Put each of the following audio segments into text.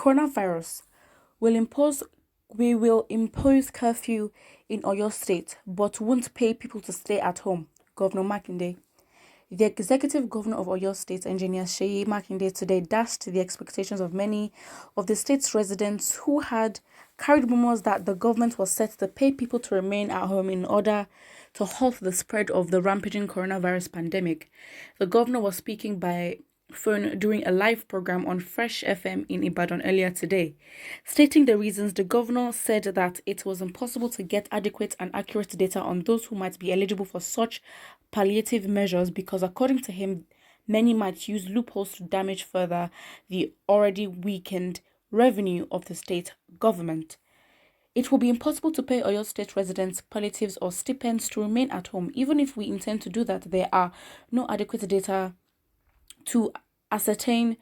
coronavirus will impose we will impose curfew in Oyo State, but won't pay people to stay at home, Governor Makinde. The executive governor of Oyo State, Engineer Sheyi Makinde, today dashed the expectations of many of the state's residents who had carried rumors that the government was set to pay people to remain at home in order to halt the spread of the rampaging coronavirus pandemic. The governor was speaking by phone during a live program on Fresh FM in Ibadan earlier today. Stating the reasons, the governor said that it was impossible to get adequate and accurate data on those who might be eligible for such palliative measures because, according to him, many might use loopholes to damage further the already weakened revenue of the state government. It will be impossible to pay Oyo State residents palliatives or stipends to remain at home. Even if we intend to do that, there are no adequate data to ascertain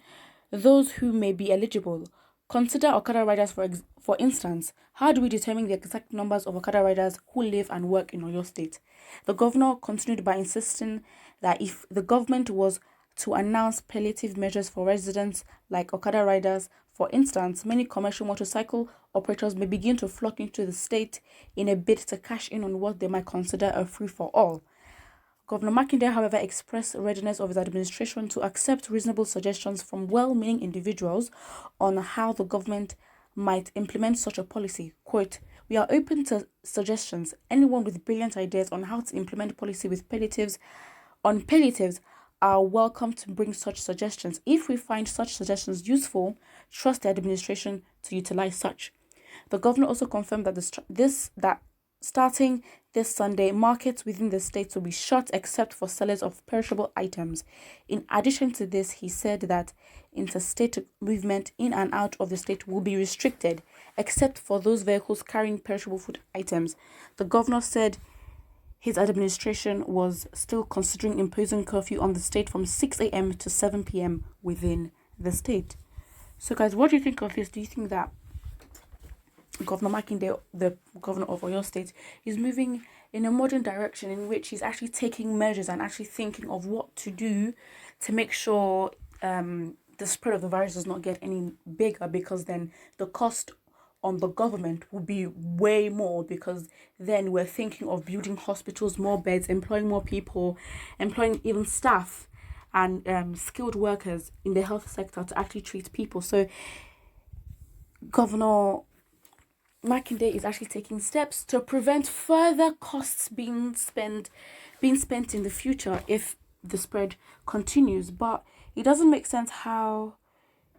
those who may be eligible. Consider Okada riders for instance. How do we determine the exact numbers of Okada riders who live and work in Oyo State? The governor continued by insisting that if the government was to announce palliative measures for residents like Okada riders, for instance, many commercial motorcycle operators may begin to flock into the state in a bid to cash in on what they might consider a free-for-all. Governor Makinde, however, expressed readiness of his administration to accept reasonable suggestions from well-meaning individuals on how the government might implement such a policy. Quote, "We are open to suggestions. Anyone with brilliant ideas on how to implement policy with palliatives are welcome to bring such suggestions. If we find such suggestions useful, trust the administration to utilize such." The governor also confirmed that starting this Sunday, markets within the state will be shut except for sellers of perishable items. In addition to this, he said that interstate movement in and out of the state will be restricted except for those vehicles carrying perishable food items. The governor said his administration was still considering imposing curfew on the state from 6 a.m. to 7 p.m. within the state. So guys, what do you think of this? Do you think that Governor Makinde, the governor of Oyo State, is moving in a modern direction in which he's actually taking measures and actually thinking of what to do to make sure the spread of the virus does not get any bigger, because then the cost on the government will be way more, because then we're thinking of building hospitals, more beds, employing more people, employing even staff and skilled workers in the health sector to actually treat people. So Governor Makinde is actually taking steps to prevent further costs being spent in the future if the spread continues. But it doesn't make sense how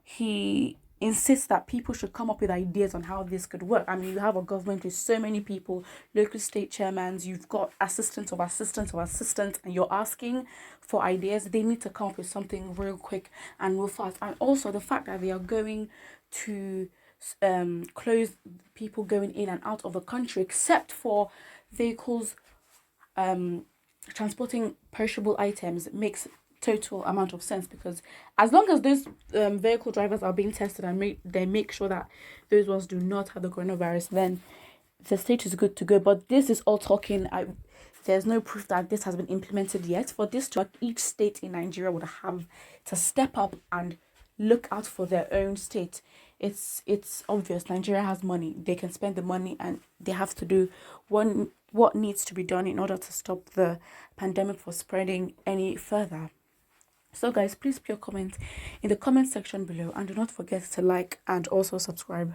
he insists that people should come up with ideas on how this could work. I mean, you have a government with so many people, local state chairmans, you've got assistants of assistants of assistants, and you're asking for ideas. They need to come up with something real quick and real fast. And also the fact that they are going to close people going in and out of the country except for vehicles transporting perishable items makes total amount of sense, because as long as those vehicle drivers are being tested and they make sure that those ones do not have the coronavirus, then the state is good to go. But this is all talking. There's no proof that this has been implemented yet. For this to work, each state in Nigeria would have to step up and look out for their own state. It's obvious Nigeria has money. They can spend the money, and they have to do what needs to be done in order to stop the pandemic from spreading any further. So guys, please put your comment in the comment section below, and do not forget to like and also subscribe.